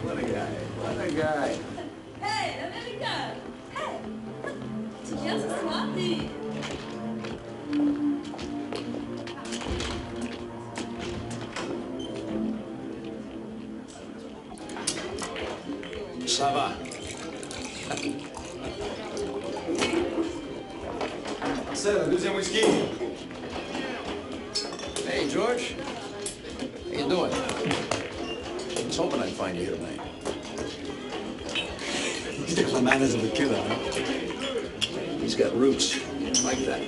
What a guy. What a guy. Hey, America! Hey! Tu viens ce soir, t'es... Ça va. C'est le deuxième whisky. Hey, George. How you doing? I was hoping I'd find you here tonight. He's got the manners of a killer, huh? He's got roots like that.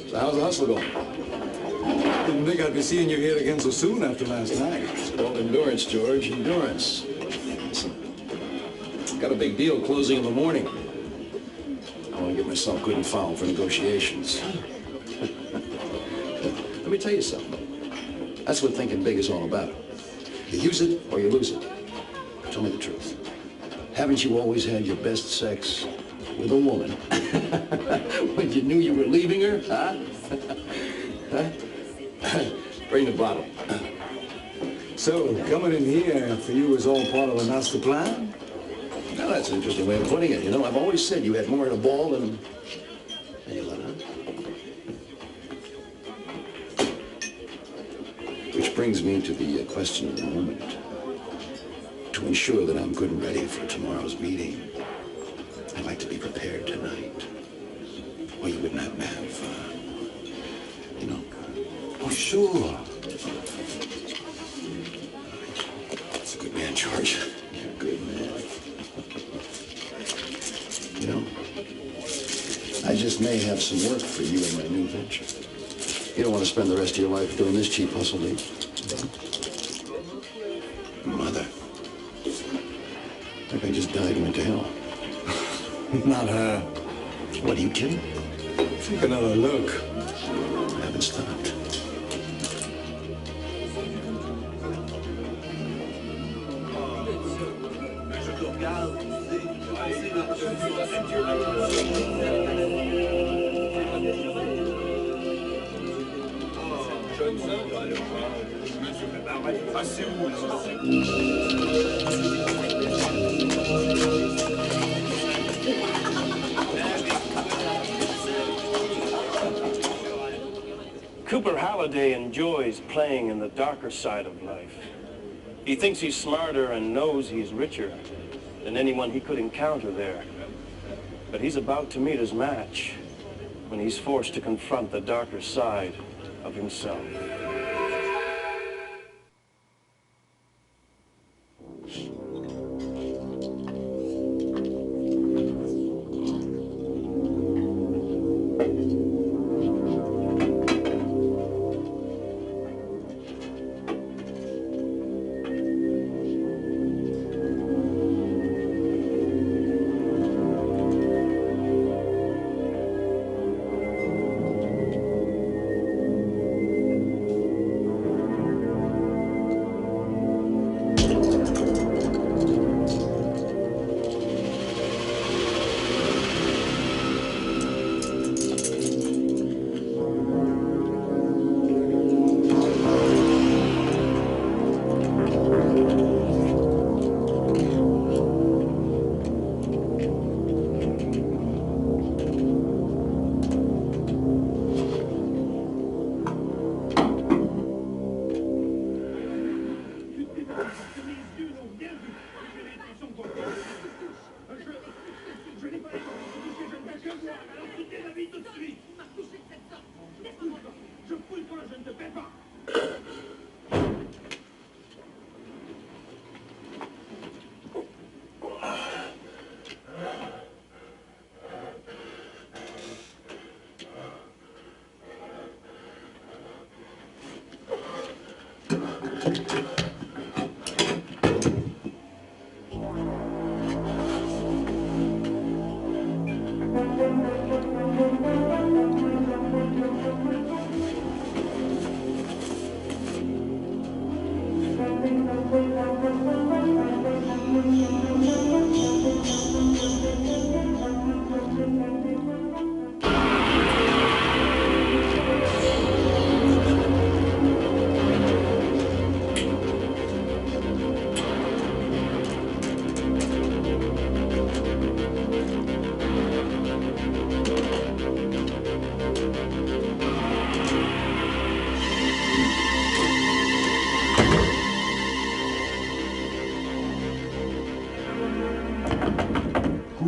So how's the hustle going? Didn't think I'd be seeing you here again so soon after last night. It's called endurance, George. Endurance. Listen, got a big deal closing in the morning. I want to get myself good and foul for negotiations. Let me tell you something. That's what thinking big is all about. You use it or you lose it. Tell me the truth. Haven't you always had your best sex with a woman when you knew you were leaving her, huh? Huh? Bring the bottle. So, coming in here for you is all part of a master plan? Now, that's an interesting way of putting it. You know, I've always said you had more in a ball than you let, huh? Which brings me to the question of the moment. To ensure that I'm good and ready for tomorrow's meeting, I'd like to be prepared tonight. Or you wouldn't happen to have, you know. Oh, sure. That's a good man, George. You're a good man. You know, I just may have some work for you in my new venture. You don't want to spend the rest of your life doing this cheap hustle, do you? Mother. Like I just died and went to hell. Not her. What, are you kidding? Take another look. I haven't stopped. Cooper Halliday enjoys playing in the darker side of life. He thinks he's smarter and knows he's richer than anyone he could encounter there. But he's about to meet his match when he's forced to confront the darker side of himself.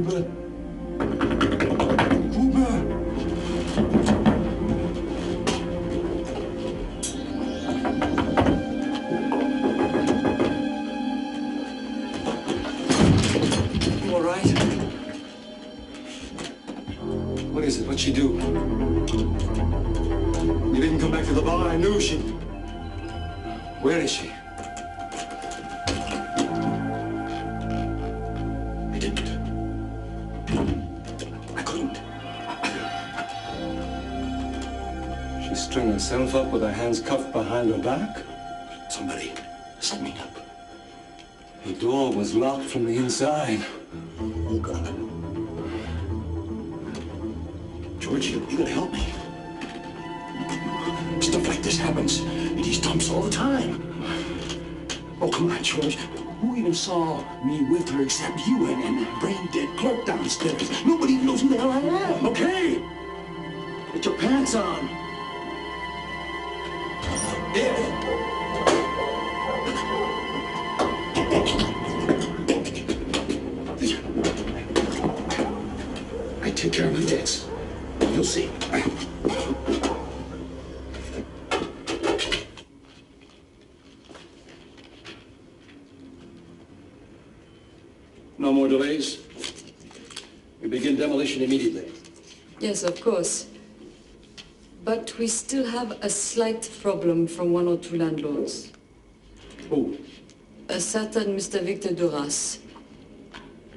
Cooper? Cooper? You all right? What is it? What'd she do? You didn't come back to the bar. I knew she... Where is she? I didn't. I couldn't. She strung herself up with her hands cuffed behind her back. Somebody set me up. The door was locked from the inside. Oh, God. George, you gotta help me. Stuff like this happens in these dumps all the time. Oh, come on, George. Who even saw me with her except you and the brain-dead clerk downstairs? Nobody even knows who the hell I am, okay? Get your pants on. I take care of my debts. You'll see. No more delays. We begin demolition immediately. Yes, of course. But we still have a slight problem from one or two landlords. Who? A certain Mr. Victor Duras.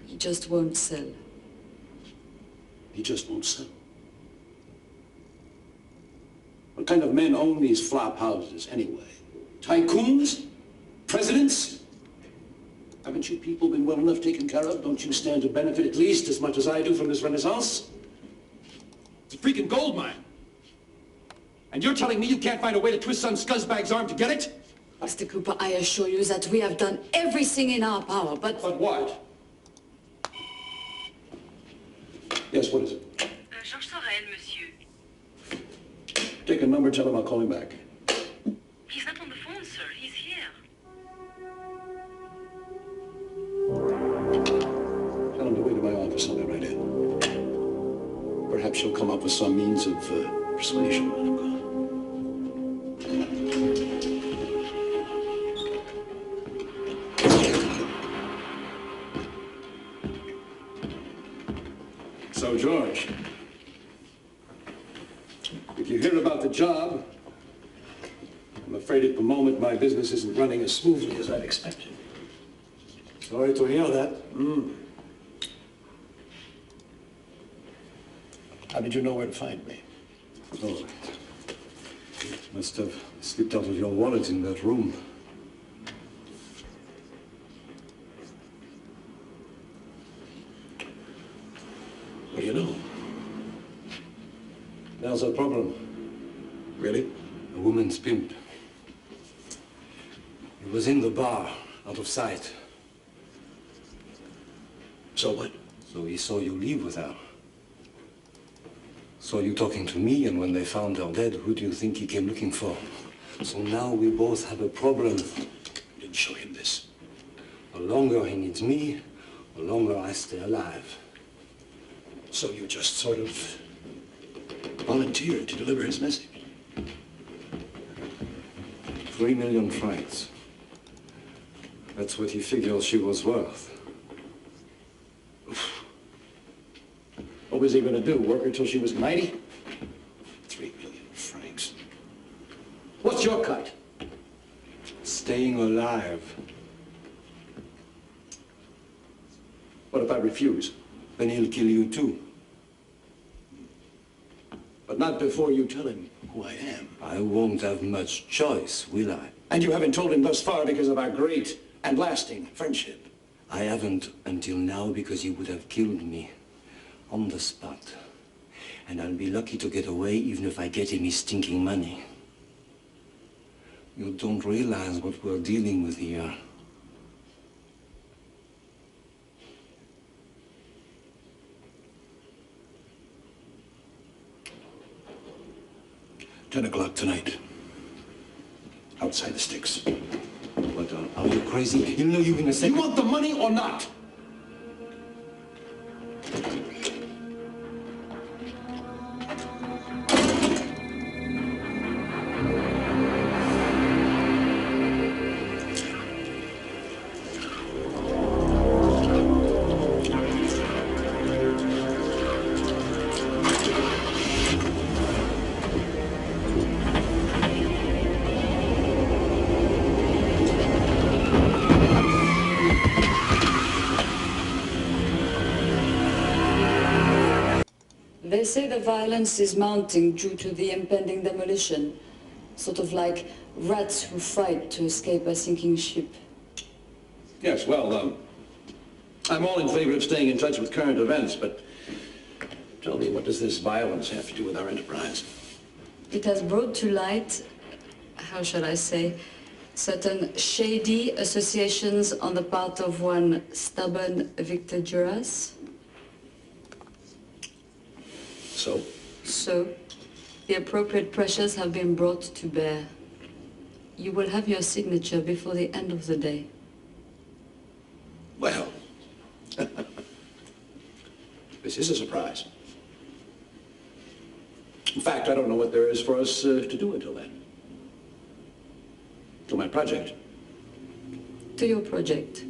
He just won't sell. He just won't sell. What kind of men own these flop houses anyway? Tycoons? Presidents? Haven't you people been well enough taken care of? Don't you stand to benefit at least as much as I do from this renaissance? It's a freaking gold mine. And you're telling me you can't find a way to twist some scuzzbag's arm to get it? Mr. Cooper, I assure you that we have done everything in our power, but... But what? Yes, what is it? Georges Sorel, monsieur. Take a number, tell him I'll call him back. He's not on the phone, sir. He's here. Tell him to wait at my office. I'll be right in. Perhaps she'll come up with some means of persuasion when I'm gone. So, George, if you hear about the job, I'm afraid at the moment my business isn't running as smoothly as I'd expected. Sorry to hear that. How did you know where to find me? Oh, must have slipped out of your wallet in that room. What do you know? There's a problem. Really? A woman's pimp. He was in the bar, out of sight. So what? So he saw you leave with her. Saw you talking to me, and when they found her dead, who do you think he came looking for? So now we both have a problem. Didn't show him this. The longer he needs me, the longer I stay alive. So you just sort of volunteered to deliver his message? 3 million francs. That's what he figures she was worth. What was he going to do? Work her till she was 90? 3 million francs. What's your cut? Staying alive. What if I refuse? Then he'll kill you too. But not before you tell him who I am. I won't have much choice, will I? And you haven't told him thus far because of our great and lasting friendship. I haven't until now because he would have killed me on the spot. And I'll be lucky to get away even if I get him his stinking money. You don't realize what we're dealing with here. $10 o'clock tonight. Outside the sticks. What, are you crazy? You know you're gonna say... You want the money or not? They say the violence is mounting due to the impending demolition. Sort of like rats who fight to escape a sinking ship. Yes, well, I'm all in favor of staying in touch with current events, but tell me, what does this violence have to do with our enterprise? It has brought to light, how shall I say, certain shady associations on the part of one stubborn Victor Duras. So, the appropriate pressures have been brought to bear. You will have your signature before the end of the day. Well, this is a surprise. In fact, I don't know what there is for us to do until then. To my project. To your project.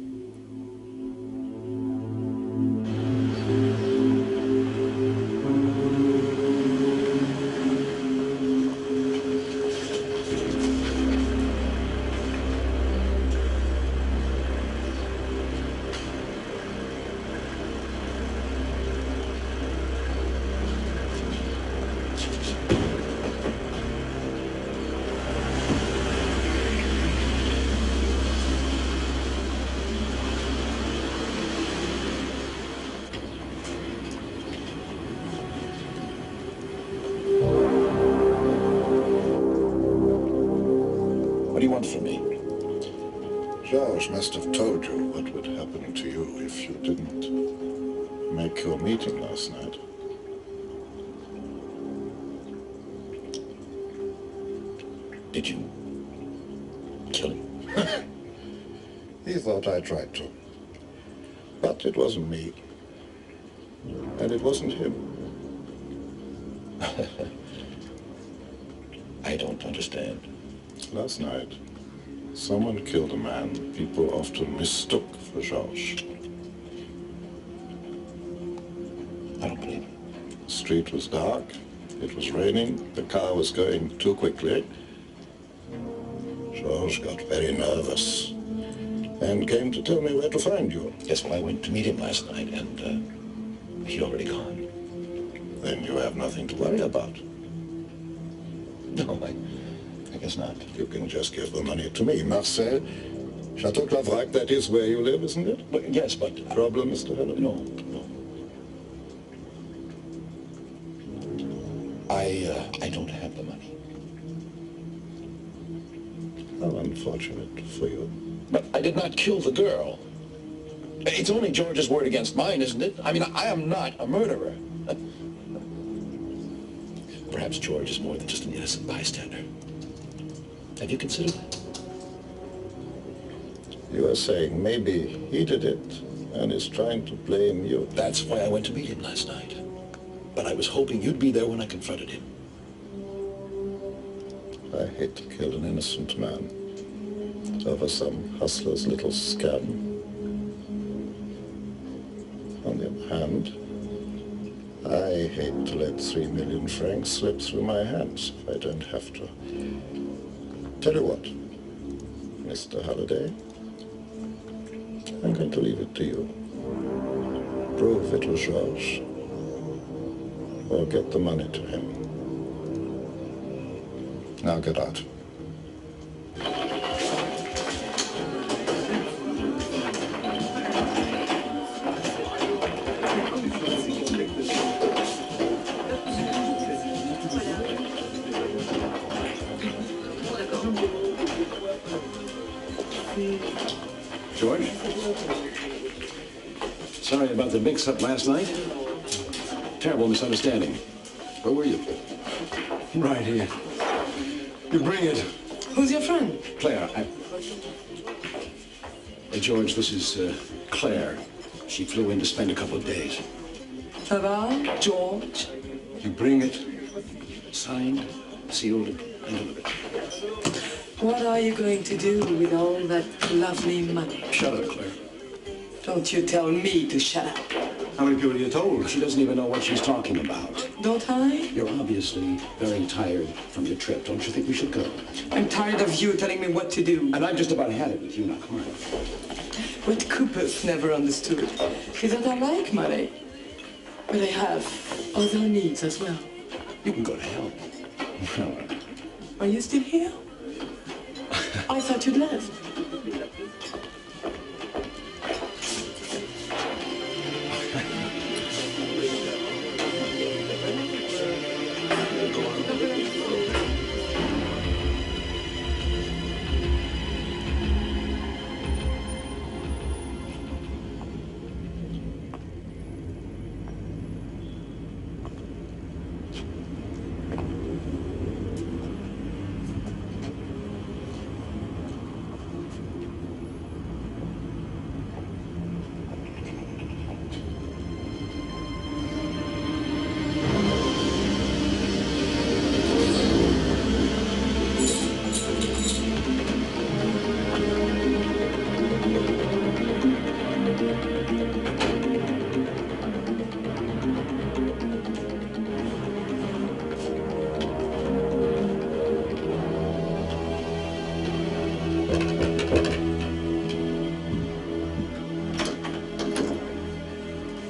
What do you want from me? George must have told you what would happen to you if you didn't make your meeting last night. Did you kill him? He thought I tried to. But it wasn't me. And it wasn't him. I don't understand. Last night, someone killed a man people often mistook for Georges. I don't believe it. The street was dark, it was raining, the car was going too quickly. Georges got very nervous and came to tell me where to find you. Yes, well, I went to meet him last night, and he'd already gone. Then you have nothing to worry about. No, I guess not. You can just give the money to me. Marseille, Chateau Claverac, that is where you live, isn't it? But, yes, but... Problem, Mr. Heller? No. I don't have the money. How unfortunate for you. But I did not kill the girl. It's only George's word against mine, isn't it? I mean, I am not a murderer. Perhaps George is more than just an innocent bystander. Have you considered that? You are saying maybe he did it and is trying to blame you. That's why I went to meet him last night. But I was hoping you'd be there when I confronted him. I hate to kill an innocent man over some hustler's little scam. On the other hand, I hate to let 3 million francs slip through my hands if I don't have to. Tell you what, Mr. Halliday, I'm going to leave it to you. Prove it was Georges, or get the money to him. Now get out. George? Sorry about the mix-up last night. Terrible misunderstanding. Where were you? Right here. You bring it. Who's your friend? Claire, Hey, George, this is Claire. She flew in to spend a couple of days. Ça va, George? You bring it. Signed, sealed, and delivered. What are you going to do with all that lovely money? Shut up, Claire. Don't you tell me to shut up. How many people have you told? She doesn't even know what she's talking about. Don't I? You're obviously very tired from your trip. Don't you think we should go? I'm tired of you telling me what to do. And I've just about had it with you. Now, come on. What Cooper's never understood is that I like money. But I have other needs as well. You can go to hell. Are you still here? I thought you'd left.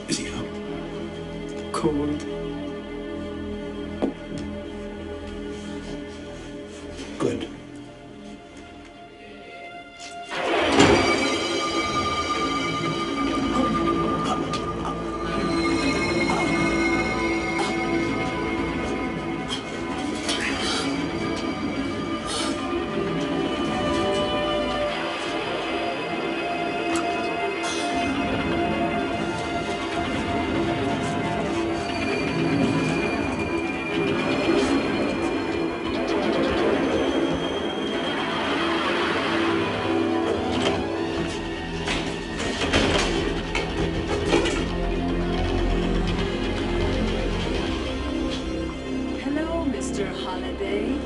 Is he up? Cold. Good. Hello, Mr. Holiday.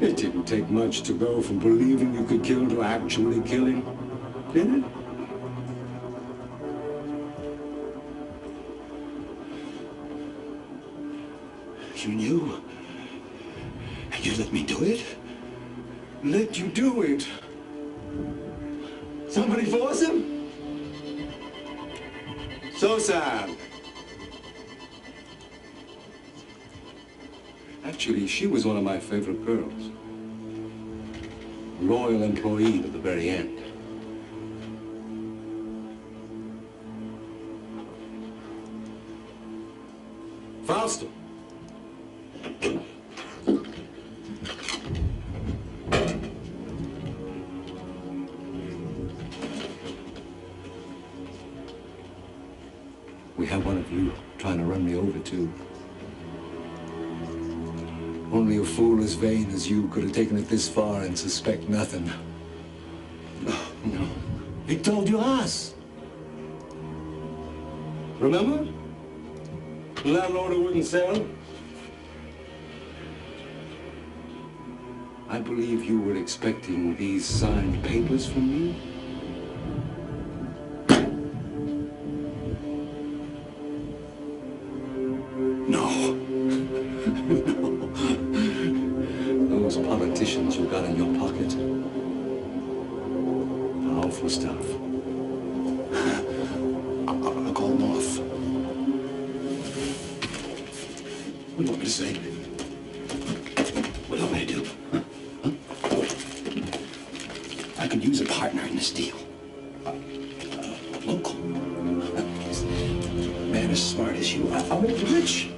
It didn't take much to go from believing you could kill to actually killing, did it? You knew? And you let me do it? Let you do it. Somebody force him? So sad. Actually, she was one of my favorite girls. Loyal employee to the very end. Fausto. We have one of you trying to run me over, too. Only a fool as vain as you could have taken it this far and suspect nothing. No. He told you us. Remember? The landlord who wouldn't sell? I believe you were expecting these signed papers from me. No. No. Those politicians you got in your pocket. Powerful stuff. I'll call him off. What do you want me to say? What do you want me to do? I could use a partner in this deal. Local. Man as smart as you. I'll make you rich.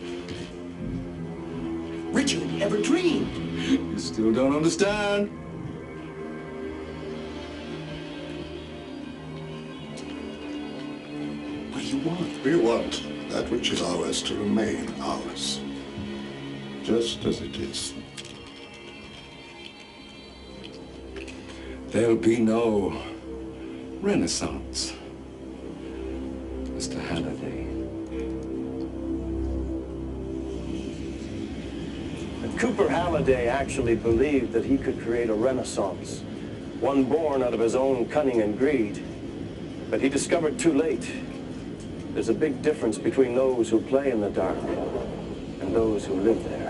Richer than you ever dreamed. You still don't understand? What do you want? We want that which is ours to remain ours. Just as it is. There'll be no Renaissance, Mr. Halliday. Cooper Halliday actually believed that he could create a renaissance, one born out of his own cunning and greed. But he discovered too late there's a big difference between those who play in the dark and those who live there.